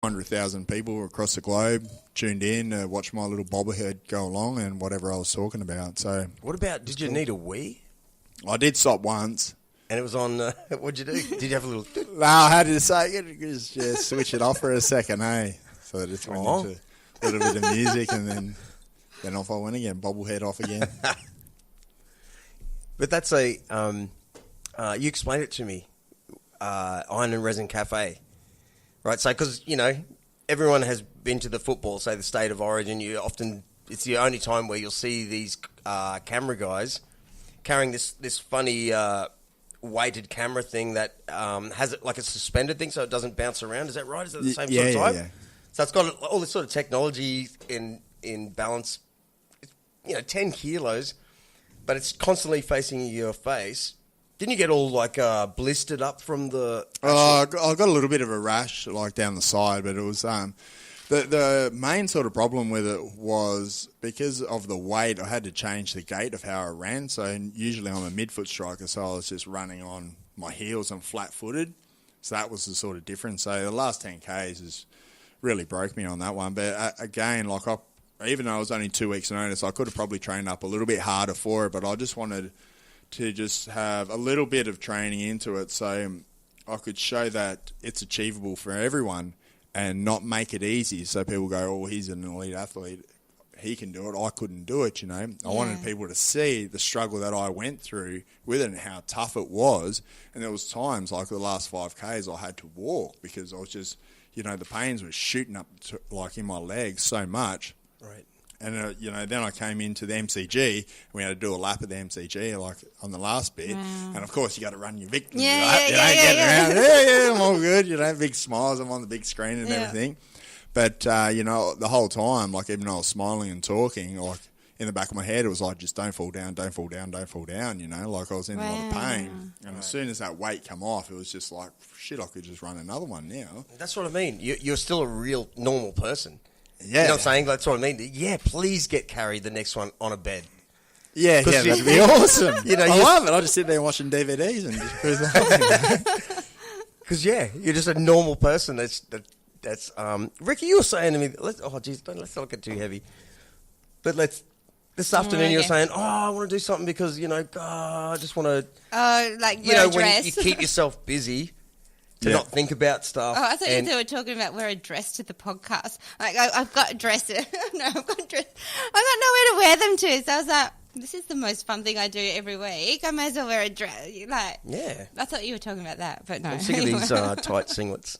100,000 people across the globe tuned in to watch my little bobblehead go along and whatever I was talking about. So, What about, did you need a wee? I did stop once. And it was on, what'd you do? Did you have a little... No, I had to say it, just switch it off for a second, hey? So it just went into a little bit of music and then off I went again, bobblehead off again. But that's a, you explained it to me, Iron and Resin Cafe, right? So, because, you know, everyone has been to the football, say the State of Origin, it's the only time where you'll see these camera guys carrying this funny weighted camera thing that has it like a suspended thing so it doesn't bounce around. Is that right? Is that the same sort of type? Yeah. So it's got all this sort of technology in balance, 10 kilos, but it's constantly facing your face. Didn't you get all like blistered up from the... I got a little bit of a rash like down the side, but it was... The main sort of problem with it was because of the weight, I had to change the gait of how I ran. So usually I'm a midfoot striker, so I was just running on my heels and flat-footed. So that was the sort of difference. So the last 10 Ks has really broke me on that one. But again, even though I was only 2 weeks' notice, I could have probably trained up a little bit harder for it, but I just wanted to just have a little bit of training into it so I could show that it's achievable for everyone and not make it easy so people go, oh, he's an elite athlete, he can do it, I couldn't do it, I wanted people to see the struggle that I went through with it and how tough it was. And there was times like the last 5Ks I had to walk because I was just, the pains were shooting up in my legs so much. Right. And, then I came into the MCG and we had to do a lap of the MCG like on the last bit. Wow. And, of course, you got to run your victory lap. Yeah, I'm all good. Big smiles. I'm on the big screen and everything. But, the whole time, like even though I was smiling and talking, like in the back of my head, it was like, just don't fall down, don't fall down, don't fall down, like I was in a lot of pain. And as soon as that weight come off, it was just like, shit, I could just run another one now. That's what I mean. You're still a real normal person. Yeah. You know what I'm saying? That's what I mean. Yeah, please get carried the next one on a bed. Yeah, that'd be awesome. I love it. I just sit there watching DVDs and just cruise along. Because, you're just a normal person. That's Rika, you were saying to me, let's not get too heavy. But this afternoon you were saying, I want to do something because, I just want to... wear a dress. When you keep yourself busy... to not think about stuff. Oh, I thought you were talking about wear a dress to the podcast. Like, I've got a dress. I've got nowhere to wear them to. So I was like, this is the most fun thing I do every week. I may as well wear a dress. I thought you were talking about that, but no. I'm sick of these tight singlets.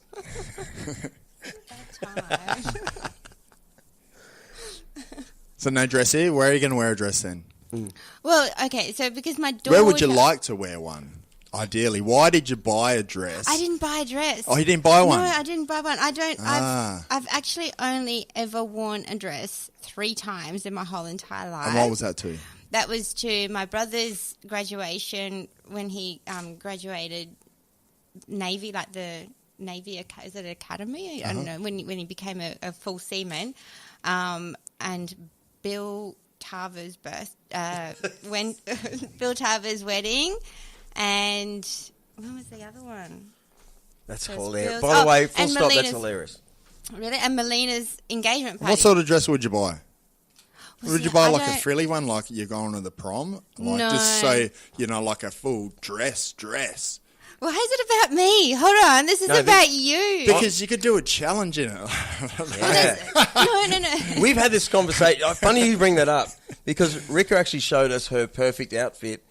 So no dress here? Where are you going to wear a dress then? Well, okay, so because my daughter... Where would you like to wear one? Ideally, why did you buy a dress? I didn't buy a dress. Oh, you didn't buy one? No, I didn't buy one. I don't. I've actually only ever worn a dress 3 times in my whole entire life. And what was that to? That was to my brother's graduation when he graduated Navy, like the Navy, is it Academy? I don't know, when he became a full seaman. And Bill Tarver's Bill Tarver's wedding. And what was the other one? That's hilarious. By the way, full stop, that's hilarious. Really? And Melina's engagement party. What sort of dress would you buy? Would you buy like a frilly one like you're going to the prom? Like just so, like a full dress. Well, how's it about me? Hold on. This is about you. Because you could do a challenge in it. No. We've had this conversation. Funny you bring that up because Rika actually showed us her perfect outfit.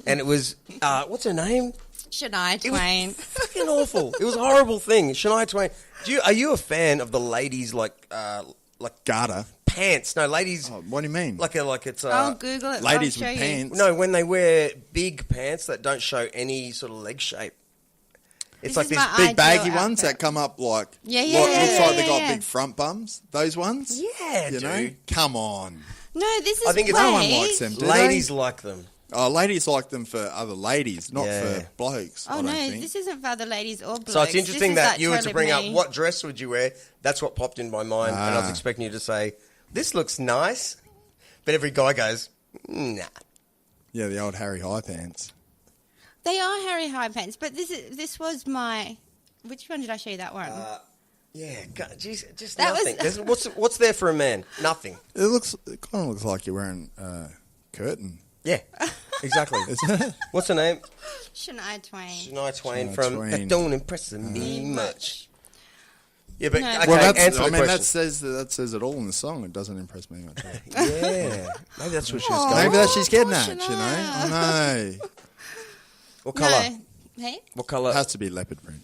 And it was, what's her name? Shania Twain. It was fucking awful. It was a horrible thing. Shania Twain. Are you a fan of the ladies like garter pants? No, ladies. Oh, what do you mean? It's. I'll Google it. Ladies with pants. No, when they wear big pants that don't show any sort of leg shape. It's like these big baggy ones that come up like. Yeah. Looks like they got big front bums. Those ones. Yeah, dude. Come on. No, this is. I think no one likes them. Ladies like them. Oh, ladies like them for other ladies, not for blokes. Oh, no, this isn't for other ladies or blokes. So it's interesting that you were to bring up what dress would you wear. That's what popped in my mind, and I was expecting you to say, this looks nice. But every guy goes, nah. Yeah, the old Harry High pants. They are Harry High pants, but this was my... Which one did I show you that one? Yeah, just That nothing. What's there for a man? Nothing. It kind of looks like you're wearing a curtain. Yeah, exactly. Isn't it? What's her name? Shania Twain. Shania Twain Shania from Twain. That Don't Impress Me Much. Yeah, but No. okay, Well, answer the question. that says it all in the song. It doesn't impress me much. Yeah, maybe that's what she was Aw. going. Maybe that's she's getting poor at, you know. Shania. I know. What colour? No. Hey? What colour? It has to be leopard print.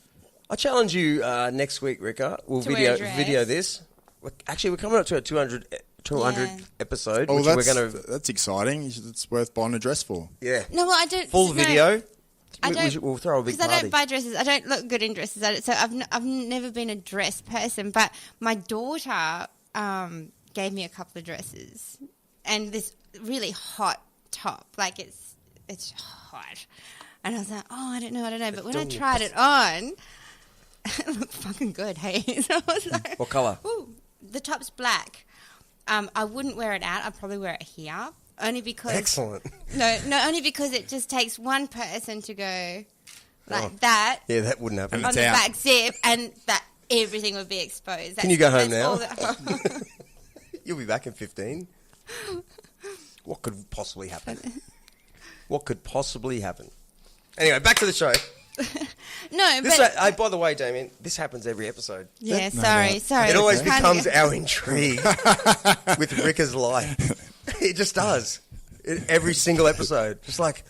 I challenge you next week, Rika. We'll To wear a dress. video this. We're coming up to a 200 Yeah. episode, Oh, which we're going to. that's exciting. It's worth buying a dress for. Yeah. No, well, I don't. Full no, video. I don't. We'll throw a big Because I party. don't buy dresses. I don't look good in dresses. So I've never been a dress person. But my daughter gave me a couple of dresses and this really hot top. Like it's hot. And I was like, oh, I don't know. But when I tried it on, it looked fucking good, hey? So I was like, What colour? ooh, the top's black. I wouldn't wear it out. I'd probably wear it here. Only because... Excellent. No, only because it just takes one person to go like that Yeah, that wouldn't happen. And on it's the out. back zip and that everything would be exposed. Can you go home now? that- You'll be back in 15. What could possibly happen? What could possibly happen? Anyway, back to the show. no, This, but... by the way, Damien, this happens every episode. yeah, No, sorry. It always It's kind of- becomes our intrigue with Rika's life. It just does. Every single episode. Just like,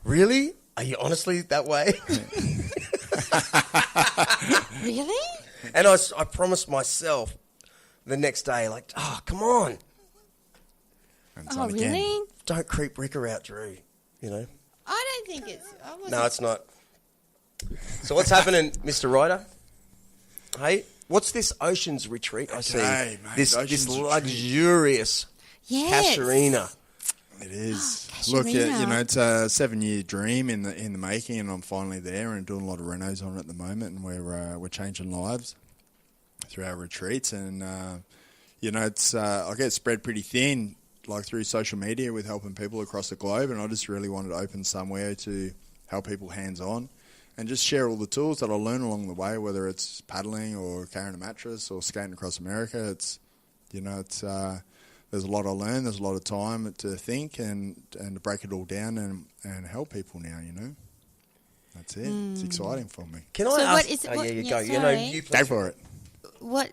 really? Are you honestly that way? Really? And I promised myself the next day, like, oh, come on. And it's Oh, on again. really? Don't creep Rika out, Drew. You know? I don't think it's... I wasn't- No, it's not. So what's happening, Mr. Ryder? Hey, what's this Oceans Retreat I see? Okay, mate, This Oceans Retreat. luxurious Yes. Casuarina. It is. Casuarina. Look, you know, it's a 7-year dream in the making, and I'm finally there and doing a lot of renos on it at the moment, and we're changing lives through our retreats, and you know, it's I get spread pretty thin, like through social media with helping people across the globe, and I just really wanted to open somewhere to help people hands on. And just share all the tools that I learn along the way, whether it's paddling or carrying a mattress or skating across America. It's, you know, it's there's a lot I learned. There's a lot of time to think and to break it all down and help people now. You know, that's it. It's exciting for me. Can I So ask? what is it- Oh, what- yeah, you yeah, go. You know, sorry. you Go for it. What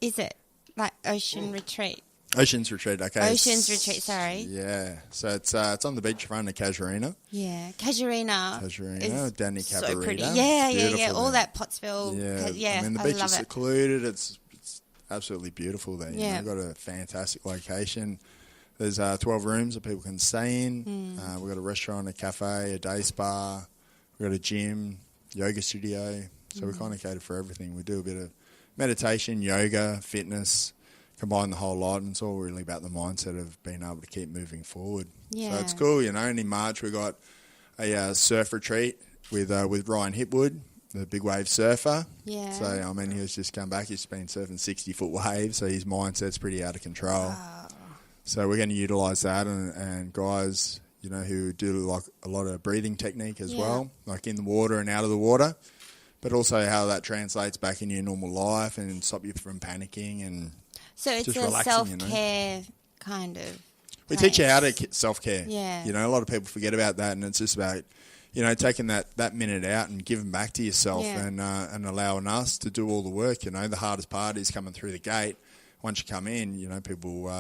is it? Like Ocean Retreat? Oceans Retreat. Okay. Oceans Retreat, sorry. Yeah. So it's on the beach front of Casuarina. Yeah. Casuarina. Casuarina, down near so Cabarita. pretty. Yeah. Beautiful All there. that Pottsville. Yeah, Yeah. I mean, the I beach love is it. secluded. It's absolutely beautiful there. You Yeah. know, got a fantastic location. There's 12 rooms that people can stay in. We've got a restaurant, a cafe, a day spa. We've got a gym, yoga studio. So we kind of cater for everything. We do a bit of meditation, yoga, fitness, combine the whole lot, and it's all really about the mindset of being able to keep moving forward. Yeah. So it's cool, you know. And in March we got a surf retreat with Ryan Hipwood, the big wave surfer. Yeah. So I mean, he's just come back. He's been surfing 60-foot waves, so his mindset's pretty out of control. So we're going to utilise that, and guys, you know, who do like a lot of breathing technique as Yeah. well, like in the water and out of the water, but also how that translates back in your normal life and stop you from panicking. And So it's just a relaxing, you know. self-care kind of. we teach you how to place. self-care. Yeah. You know, a lot of people forget about that, and it's just about, you know, taking that minute out and giving back to yourself, Yeah. and allowing us to do all the work. You know, the hardest part is coming through the gate. Once you come in, you know, people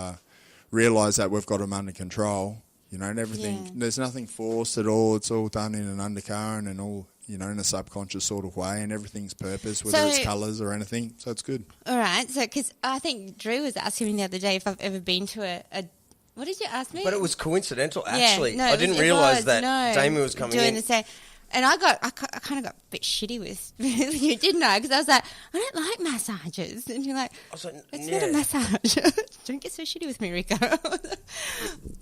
realise that we've got them under control. You know, and everything. Yeah. There's nothing forced at all. It's all done in an undercurrent and all, you know, in a subconscious sort of way, and everything's purpose, whether So- it's colours or anything. So it's good. All right. So, because I think Drew was asking me the other day if I've ever been to a what did you ask me? But it was coincidental, actually. no, I it didn't was- realise it that no, Damien was coming doing in. the same. And I kind of got a bit shitty with you, didn't I? Because I was like, I don't like massages, and you're like, I was like, it's yeah. not a massage. Don't get so shitty with me, Rika.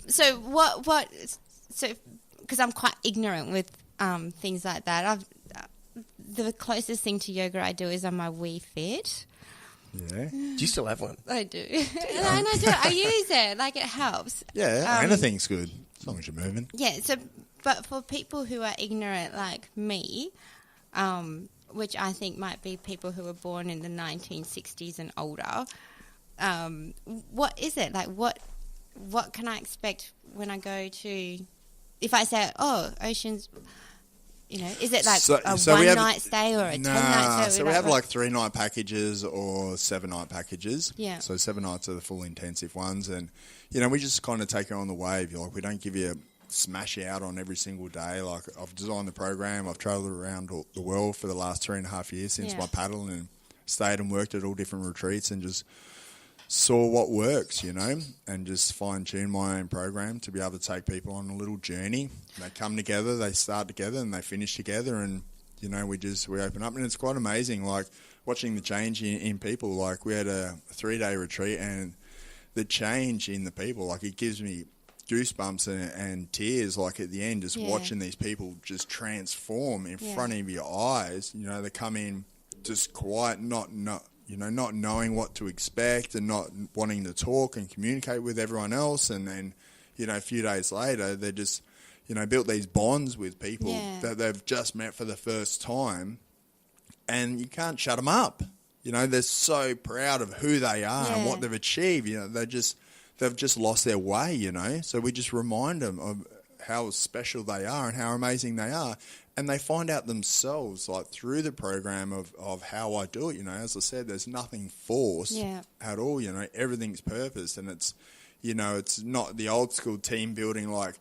So what? So because I'm quite ignorant with things like that. The closest thing to yoga I do is on my Wii Fit. Yeah. Do you still have one? I do, and I do. I use it. Like it helps. Yeah, anything's good as long as you're moving. Yeah, so, but for people who are ignorant like me, which I think might be people who were born in the 1960s and older. What is it? Like, what can I expect when I go to, if I say, oh, Oceans, you know, is it like a one-night stay or a 10-night stay? So we have like 3-night packages or 7-night packages. Yeah. So 7 nights are the full intensive ones. And, you know, we just kind of take it on the wave. Like, we don't give you a smash out on every single day. Like, I've designed the program. I've travelled around the world for the last 3.5 years since my paddle, and stayed and worked at all different retreats and just saw what works, you know, and just fine-tune my own program to be able to take people on a little journey. They come together, they start together, and they finish together, and, you know, we open up, and it's quite amazing, like, watching the change in people. Like, we had a 3-day retreat, and the change in the people, like, it gives me goosebumps and tears, like, at the end, just watching these people just transform in front of your eyes. You know, they come in just quiet, not knowing what to expect, and not wanting to talk and communicate with everyone else. And then, you know, a few days later, they just, you know, built these bonds with people that they've just met for the first time, and you can't shut them up. You know, they're so proud of who they are and what they've achieved. You know, they've just lost their way, you know. So we just remind them of how special they are and how amazing they are. And they find out themselves, like, through the program of how I do it. You know, as I said, there's nothing forced at all. You know, everything's purpose, and it's, you know, it's not the old school team building, like,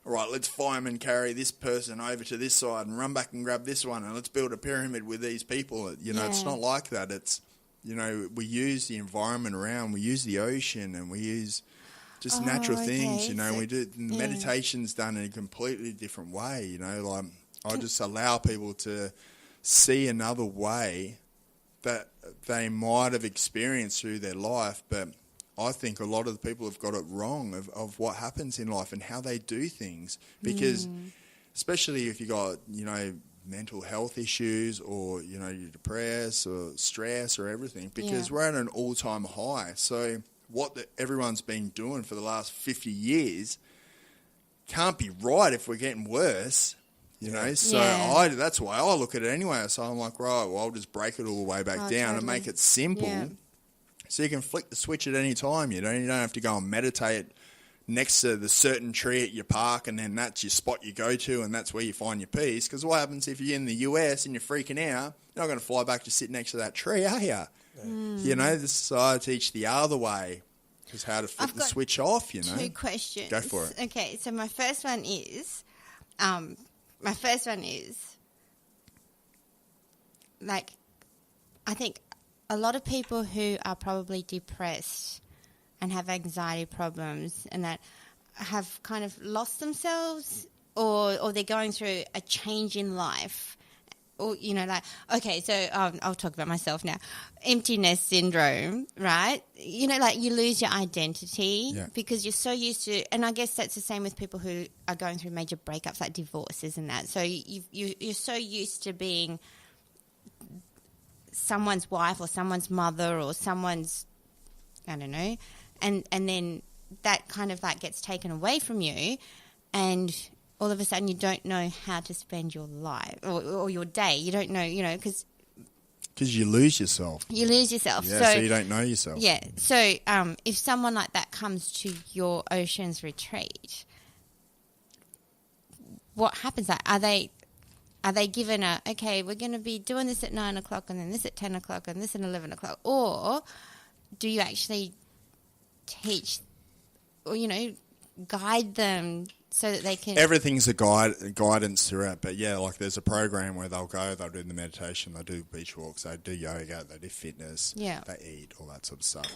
all right, let's fireman carry this person over to this side and run back and grab this one, and let's build a pyramid with these people. You know, it's not like that. It's, you know, we use the environment around, we use the ocean, and we use just natural things. You know, so we do the meditation's done in a completely different way. You know, like, I just allow people to see another way that they might have experienced through their life, but I think a lot of the people have got it wrong of what happens in life and how they do things. Because especially if you got, you know, mental health issues, or, you know, you're depressed or stress or everything, because we're at an all-time high. So what everyone's been doing for the last 50 years can't be right if we're getting worse. You know, so that's why I look at it anyway. So I'm like, right, well, I'll just break it all the way back down and make it simple, so you can flick the switch at any time. You don't have to go and meditate next to the certain tree at your park, and then that's your spot you go to, and that's where you find your peace. Because what happens if you're in the US and you're freaking out? You're not going to fly back to sit next to that tree, are you? You know, so I teach the other way, is how to flick the switch off. You know, 2 questions. Go for it. Okay, so my first one is, like, I think a lot of people who are probably depressed and have anxiety problems and that have kind of lost themselves, or they're going through a change in life, or, you know, like, okay, so I'll talk about myself now. Emptiness syndrome, right? You know, like, you lose your identity because you're so used to, and I guess that's the same with people who are going through major breakups, like divorces and that. So you're so used to being someone's wife or someone's mother or someone's, I don't know, and then that kind of, like, gets taken away from you, and all of a sudden you don't know how to spend your life or your day. You don't know, you know, because you lose yourself. You lose yourself. Yeah, so you don't know yourself. Yeah. So if someone like that comes to your Oceans retreat, what happens? Like, are they given okay, we're going to be doing this at 9 o'clock and then this at 10 o'clock and this at 11 o'clock? Or do you actually teach or, you know, guide them so that they can... Everything's a guidance throughout, but yeah, like, there's a program where they'll go, they'll do the meditation, they'll do beach walks, they do yoga, they do fitness, they eat, all that sort of stuff.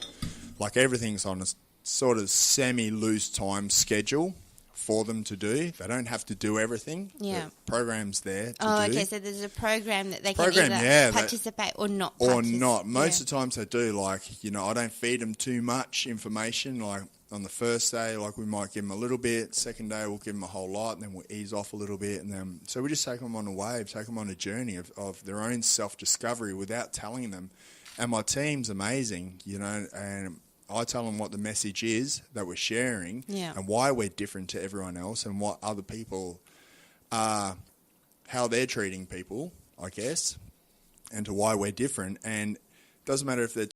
Like, everything's on a sort of semi-loose time schedule for them to do. They don't have to do everything. Yeah. The program's there to do. Oh, okay, so there's a program that they can either participate or not Or not. Most of the times they do. Like, you know, I don't feed them too much information. Like, on the first day, like, we might give them a little bit. Second day, we'll give them a whole lot, and then we'll ease off a little bit. And then, so we just take them on a wave, take them on a journey of their own self-discovery without telling them. And my team's amazing, you know, and I tell them what the message is that we're sharing and why we're different to everyone else and what other people are, how they're treating people, I guess. and to why we're different. And it doesn't matter if they're